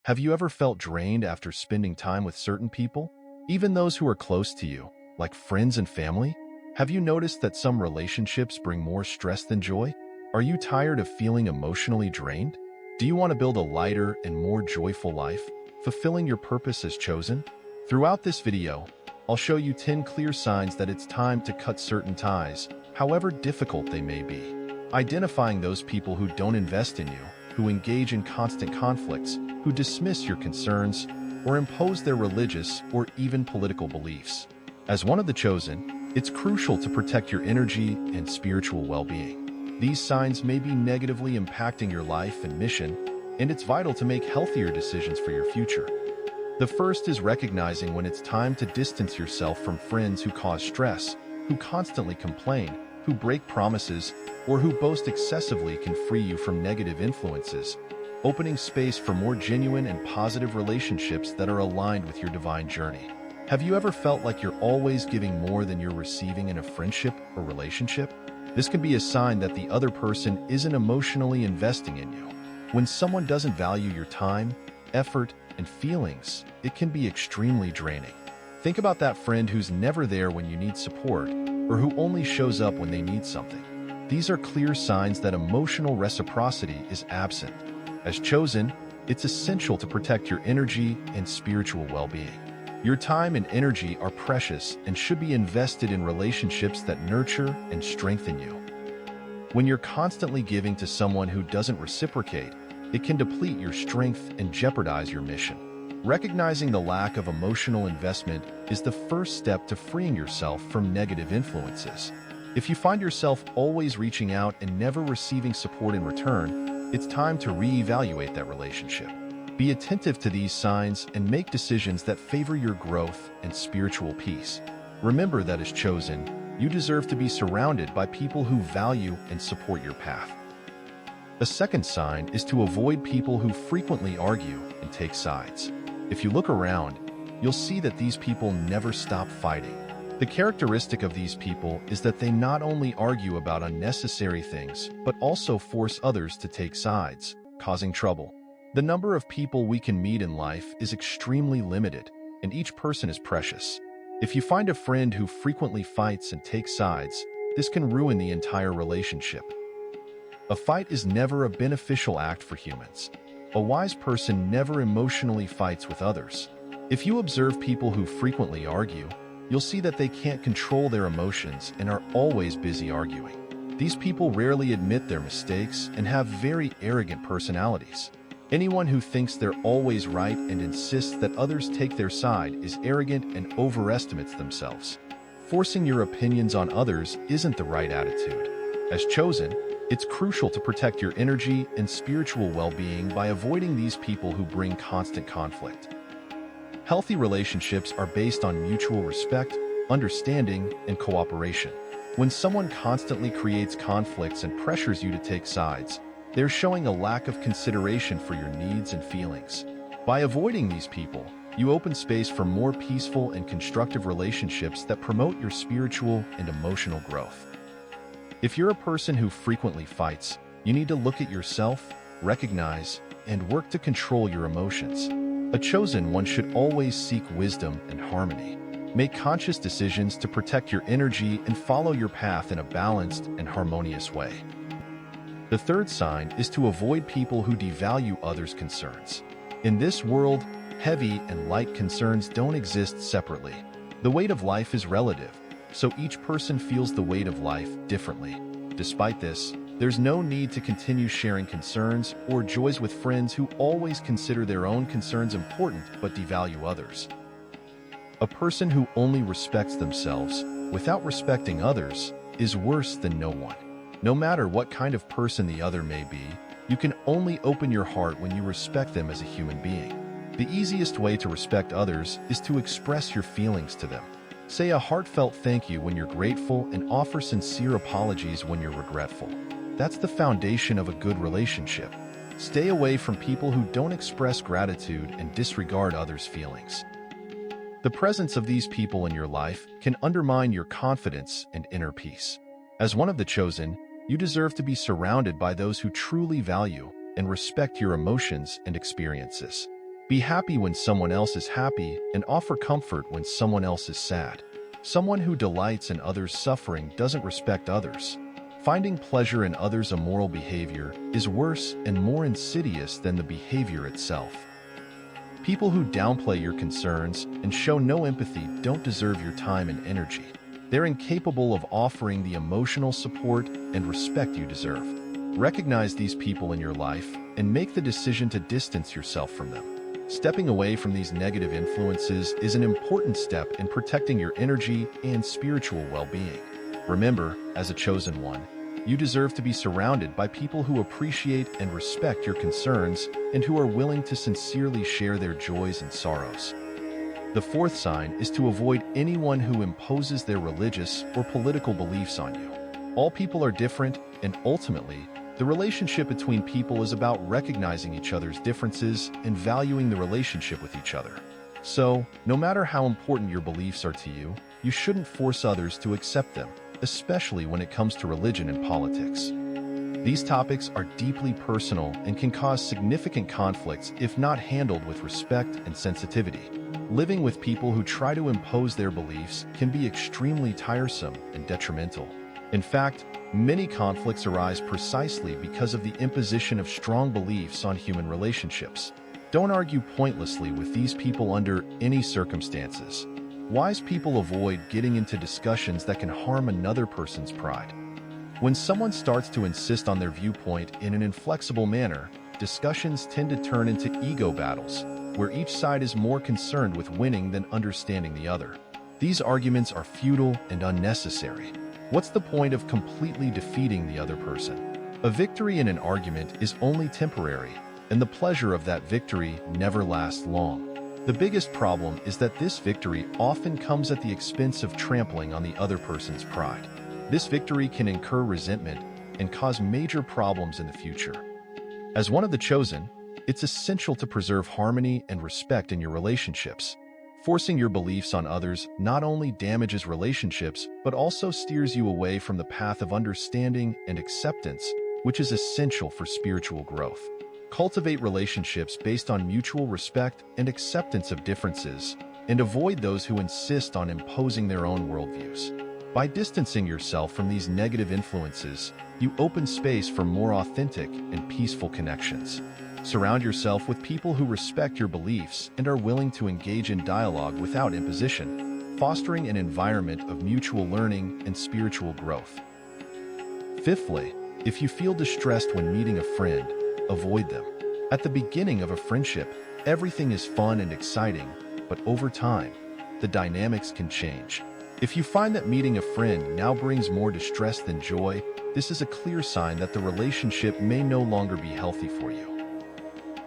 Have you ever felt drained after spending time with certain people? Even those who are close to you, like friends and family? Have you noticed that some relationships bring more stress than joy? Are you tired of feeling emotionally drained? Do you want to build a lighter and more joyful life, fulfilling your purpose as chosen? Throughout this video, I'll show you 10 clear signs that it's time to cut certain ties, however difficult they may be. Identifying those people who don't invest in you, who engage in constant conflicts, who dismiss your concerns, or impose their religious or even political beliefs. As one of the chosen, it's crucial to protect your energy and spiritual well-being. These signs may be negatively impacting your life and mission, and it's vital to make healthier decisions for your future. The first is recognizing when it's time to distance yourself from friends who cause stress, who constantly complain, who break promises, or who boast excessively can free you from negative influences, opening space for more genuine and positive relationships that are aligned with your divine journey. Have you ever felt like you're always giving more than you're receiving in a friendship or relationship? This can be a sign that the other person isn't emotionally investing in you. When someone doesn't value your time, effort, and feelings, it can be extremely draining. Think about that friend who's never there when you need support, or who only shows up when they need something. These are clear signs that emotional reciprocity is absent. As chosen, it's essential to protect your energy and spiritual well-being. Your time and energy are precious and should be invested in relationships that nurture and strengthen you. When you're constantly giving to someone who doesn't reciprocate, it can deplete your strength and jeopardize your mission. Recognizing the lack of emotional investment is the first step to freeing yourself from negative influences. If you find yourself always reaching out and never receiving support in return, it's time to reevaluate that relationship. Be attentive to these signs and make decisions that favor your growth and spiritual peace. Remember that as chosen, you deserve to be surrounded by people who value and support your path. A second sign is to avoid people who frequently argue and take sides. If you look around, you'll see that these people never stop fighting. The characteristic of these people is that they not only argue about unnecessary things, but also force others to take sides, causing trouble. The number of people we can meet in life is extremely limited, and each person is precious. If you find a friend who frequently fights and takes sides, this can ruin the entire relationship. A fight is never a beneficial act for humans. A wise person never emotionally fights with others. If you observe people who frequently argue, you'll see that they can't control their emotions and are always busy arguing. These people rarely admit their mistakes and have very arrogant personalities. Anyone who thinks they're always right and insists that others take their side is arrogant and overestimates themselves. Forcing your opinions on others isn't the right attitude. As chosen, it's crucial to protect your energy and spiritual well-being by avoiding these people who bring constant conflict. Healthy relationships are based on mutual respect, understanding, and cooperation. When someone constantly creates conflicts and pressures you to take sides, they're showing a lack of consideration for your needs and feelings. By avoiding these people, you open space for more peaceful and constructive relationships that promote your spiritual and emotional growth. If you're a person who frequently fights, you need to look at yourself, recognize, and work to control your emotions. A chosen one should always seek wisdom and harmony. Make conscious decisions to protect your energy and follow your path in a balanced and harmonious way. The third sign is to avoid people who devalue others' concerns. In this world, heavy and light concerns don't exist separately. The weight of life is relative, so each person feels the weight of life differently. Despite this, there's no need to continue sharing concerns or joys with friends who always consider their own concerns important but devalue others. A person who only respects themselves without respecting others is worse than no one. No matter what kind of person the other may be, you can only open your heart when you respect them as a human being. The easiest way to respect others is to express your feelings to them. Say a heartfelt thank you when you're grateful and offer sincere apologies when you're regretful. That's the foundation of a good relationship. Stay away from people who don't express gratitude and disregard others' feelings. The presence of these people in your life can undermine your confidence and inner peace. As one of the chosen, you deserve to be surrounded by those who truly value and respect your emotions and experiences. Be happy when someone else is happy and offer comfort when someone else is sad. Someone who delights in others' suffering doesn't respect others. Finding pleasure in others' immoral behavior is worse and more insidious than the behavior itself. People who downplay your concerns and show no empathy don't deserve your time and energy. They're incapable of offering the emotional support and respect you deserve. Recognize these people in your life and make the decision to distance yourself from them. Stepping away from these negative influences is an important step in protecting your energy and spiritual well-being. Remember, as a chosen one, you deserve to be surrounded by people who appreciate and respect your concerns and who are willing to sincerely share their joys and sorrows. The fourth sign is to avoid anyone who imposes their religious or political beliefs on you. All people are different, and ultimately, the relationship between people is about recognizing each other's differences and valuing the relationship with each other. So, no matter how important your beliefs are to you, you shouldn't force others to accept them, especially when it comes to religion and politics. These topics are deeply personal and can cause significant conflicts if not handled with respect and sensitivity. Living with people who try to impose their beliefs can be extremely tiresome and detrimental. In fact, many conflicts arise precisely because of the imposition of strong beliefs on human relationships. Don't argue pointlessly with these people under any circumstances. Wise people avoid getting into discussions that can harm another person's pride. When someone starts to insist on their viewpoint in an inflexible manner, discussions tend to turn into ego battles, where each side is more concerned with winning than understanding the other. These arguments are futile and unnecessary. What's the point of completely defeating the other person? A victory in an argument is only temporary, and the pleasure of that victory never lasts long. The biggest problem is that this victory often comes at the expense of trampling on the other person's pride. This victory can incur resentment and cause major problems in the future. As one of the chosen, it's essential to preserve harmony and respect in your relationships. Forcing your beliefs on others not only damages relationships, but also steers you away from the path of understanding and acceptance, which is essential for spiritual growth. Cultivate relationships based on mutual respect and acceptance of differences, and avoid those who insist on imposing their own worldviews. By distancing yourself from these negative influences, you open space for more authentic and peaceful connections. Surround yourself with people who respect your beliefs and are willing to engage in dialogue without imposition, fostering an environment of mutual learning and spiritual growth. Fifthly, if you feel distressed when meeting a friend, avoid them. At the beginning of a friendship, everything is fun and exciting, but over time, the dynamics can change. If you find that meeting a friend now brings more distress than joy, this is a clear sign that the relationship may no longer be healthy for you.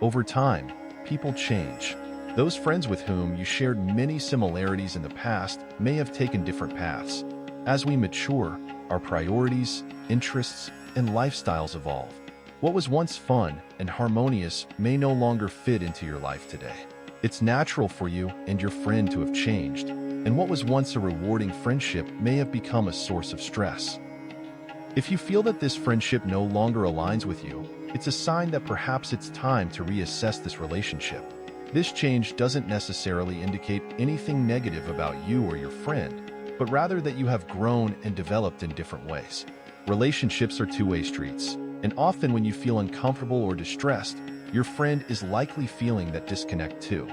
Over time, people change. Those friends with whom you shared many similarities in the past may have taken different paths. As we mature, our priorities, interests, and lifestyles evolve. What was once fun and harmonious may no longer fit into your life today. It's natural for you and your friend to have changed, and what was once a rewarding friendship may have become a source of stress. If you feel that this friendship no longer aligns with you, it's a sign that perhaps it's time to reassess this relationship. This change doesn't necessarily indicate anything negative about you or your friend, but rather that you have grown and developed in different ways. Relationships are two-way streets, and often when you feel uncomfortable or distressed, your friend is likely feeling that disconnect too.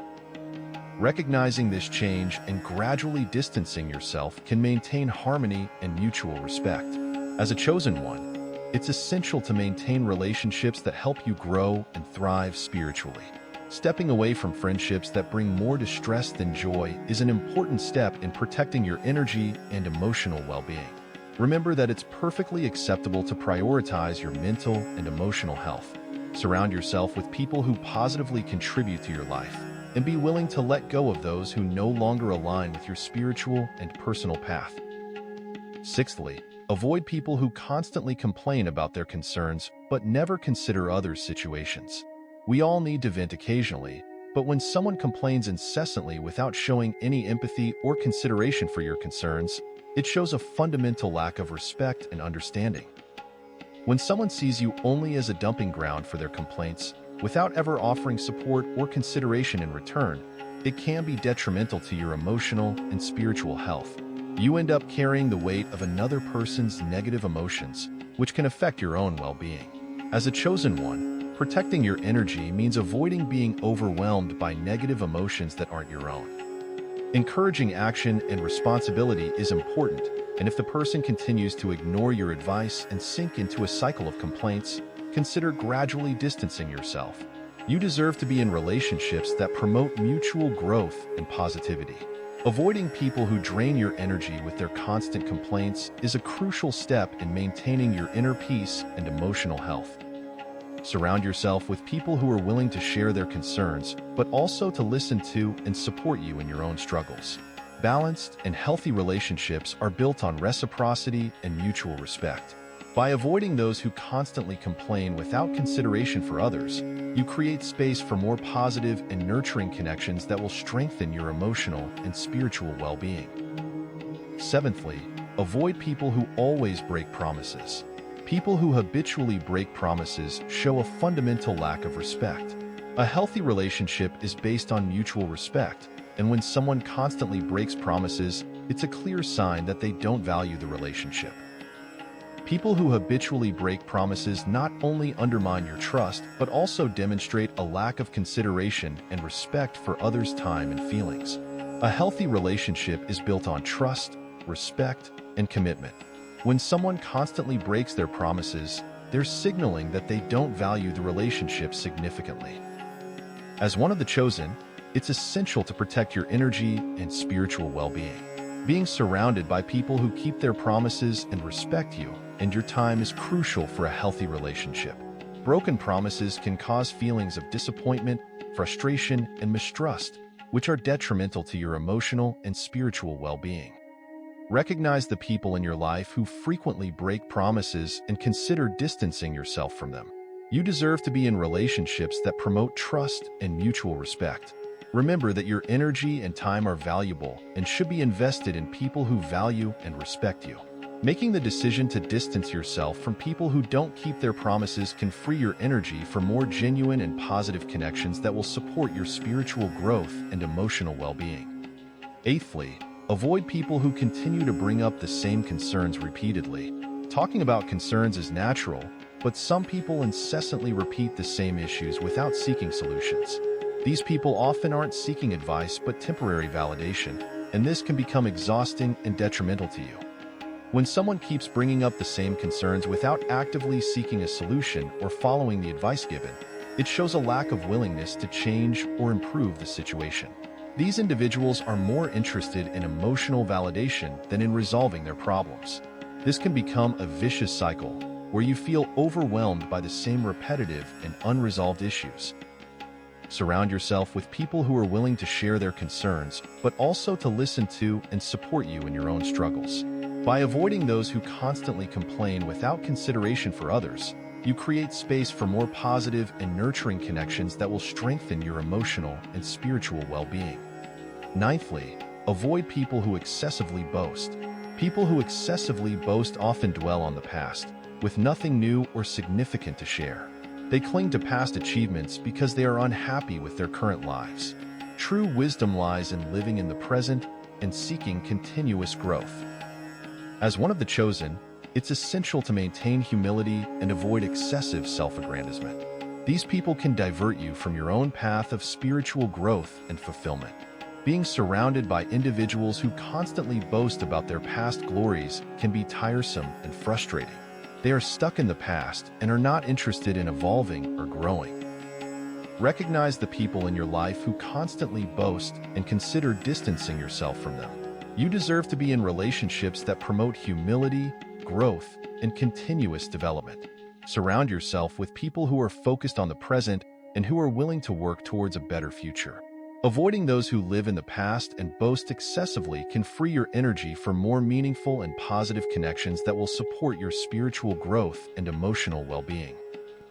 Recognizing this change and gradually distancing yourself can maintain harmony and mutual respect. As a chosen one, it's essential to maintain relationships that help you grow and thrive spiritually. Stepping away from friendships that bring more distress than joy is an important step in protecting your energy and emotional well-being. Remember that it's perfectly acceptable to prioritize your mental and emotional health. Surround yourself with people who positively contribute to your life, and be willing to let go of those who no longer align with your spiritual and personal path. Sixthly, avoid people who constantly complain about their concerns but never consider others' situations. We all need to vent occasionally, but when someone complains incessantly without showing any empathy or consideration for your concerns, it shows a fundamental lack of respect and understanding. When someone sees you only as a dumping ground for their complaints, without ever offering support or consideration in return, it can be detrimental to your emotional and spiritual health. You end up carrying the weight of another person's negative emotions, which can affect your own well-being. As a chosen one, protecting your energy means avoiding being overwhelmed by negative emotions that aren't your own. Encouraging action and responsibility is important, and if the person continues to ignore your advice and sink into a cycle of complaints, consider gradually distancing yourself. You deserve to be in relationships that promote mutual growth and positivity. Avoiding people who drain your energy with their constant complaints is a crucial step in maintaining your inner peace and emotional health. Surround yourself with people who are willing to share their concerns, but also to listen to and support you in your own struggles. Balanced and healthy relationships are built on reciprocity and mutual respect. By avoiding those who constantly complain without consideration for others, you create space for more positive and nurturing connections that will strengthen your emotional and spiritual well-being. Seventhly, avoid people who always break promises. People who habitually break promises show a fundamental lack of respect. A healthy relationship is based on mutual respect, and when someone constantly breaks promises, it's a clear sign that they don't value the relationship. People who habitually break promises not only undermine your trust, but also demonstrate a lack of consideration and respect for others' time and feelings. A healthy relationship is built on trust, respect, and commitment. When someone constantly breaks their promises, they're signaling that they don't value the relationship significantly. As one of the chosen, it's essential to protect your energy and spiritual well-being. Being surrounded by people who keep their promises and respect you and your time is crucial for a healthy relationship. Broken promises can cause feelings of disappointment, frustration, and mistrust, which are detrimental to your emotional and spiritual well-being. Recognize the people in your life who frequently break promises and consider distancing yourself from them. You deserve to be in relationships that promote trust and mutual respect. Remember that your energy and time are valuable and should be invested in people who value and respect you. Making the decision to distance yourself from people who don't keep their promises can free your energy for more genuine and positive connections that will support your spiritual growth and emotional well-being. Eighthly, avoid people who continue to bring up the same concerns repeatedly. Talking about concerns is natural, but some people incessantly repeat the same issues without seeking solutions. These people often aren't seeking advice but temporary validation, and this can become exhausting and detrimental to you. When someone keeps bringing up the same concerns without actively seeking a solution or following the advice given, it shows a lack of willingness to change or improve the situation. These individuals are more interested in emotional validation than in resolving their problems. This can become a vicious cycle where you feel overwhelmed by the same repetitive and unresolved issues. Surround yourself with people who are willing to share their concerns, but also to listen to and support you in your own struggles. By avoiding those who constantly complain without consideration for others, you create space for more positive and nurturing connections that will strengthen your emotional and spiritual well-being. Ninthly, avoid people who excessively boast. People who excessively boast often dwell on the past, with nothing new or significant to share. They cling to past achievements because they are unhappy with their current lives. True wisdom lies in living in the present and seeking continuous growth. As one of the chosen, it's essential to maintain humility and avoid excessive self-aggrandizement. These people can divert you from your own path of spiritual growth and fulfillment. Being surrounded by individuals who constantly boast about their past glories can be tiresome and frustrating. They are stuck in the past and are not interested in evolving or growing. Recognize the people in your life who constantly boast and consider distancing yourself from them. You deserve to be in relationships that promote humility, growth, and continuous development. Surround yourself with people who are focused on the present and who are willing to work towards a better future. Avoiding those who live in the past and boast excessively can free your energy for more meaningful and positive connections that will support your spiritual growth and emotional well-being.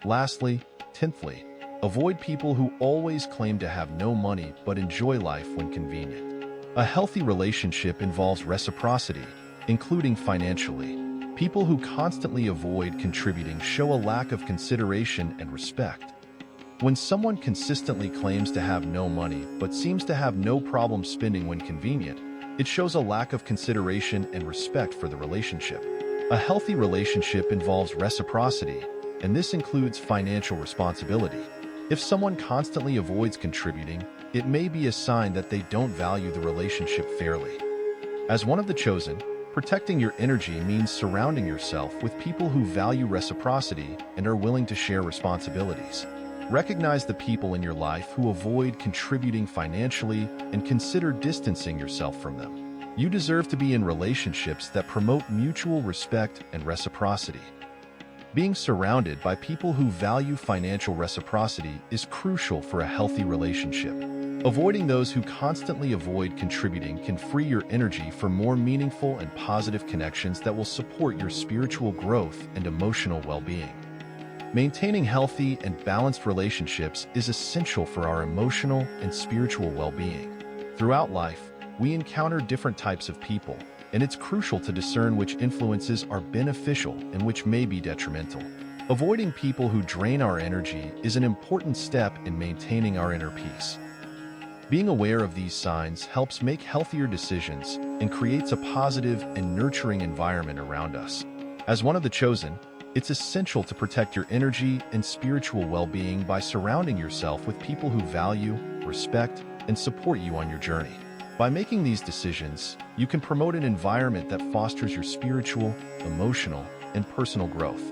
Lastly, 10thly, avoid people who always claim to have no money but enjoy life when convenient. A healthy relationship involves reciprocity, including financially. People who constantly avoid contributing show a lack of consideration and respect. When someone consistently claims to have no money but seems to have no problem spending when convenient, it shows a lack of consideration and respect for the relationship. A healthy relationship involves reciprocity, and this includes financial responsibility. If someone constantly avoids contributing, it may be a sign that they don't value the relationship fairly. As one of the chosen, protecting your energy means surrounding yourself with people who value reciprocity and are willing to share responsibilities. Recognize the people in your life who avoid contributing financially and consider distancing yourself from them. You deserve to be in relationships that promote mutual respect and reciprocity. Being surrounded by people who value financial reciprocity is crucial for a healthy relationship. Avoiding those who constantly avoid contributing can free your energy for more meaningful and positive connections that will support your spiritual growth and emotional well-being. Maintaining healthy and balanced relationships is essential for our emotional and spiritual well-being. Throughout life, we encounter different types of people, and it's crucial to discern which influences are beneficial and which may be detrimental. Avoiding people who drain our energy is an important step in maintaining our inner peace. Being aware of these signs helps make healthier decisions and creates a positive and nurturing environment around us. As one of the chosen, it's essential to protect your energy and spiritual well-being by surrounding yourself with people who value, respect, and support you on your journey. By making these decisions, you can promote an environment that fosters your spiritual, emotional, and personal growth.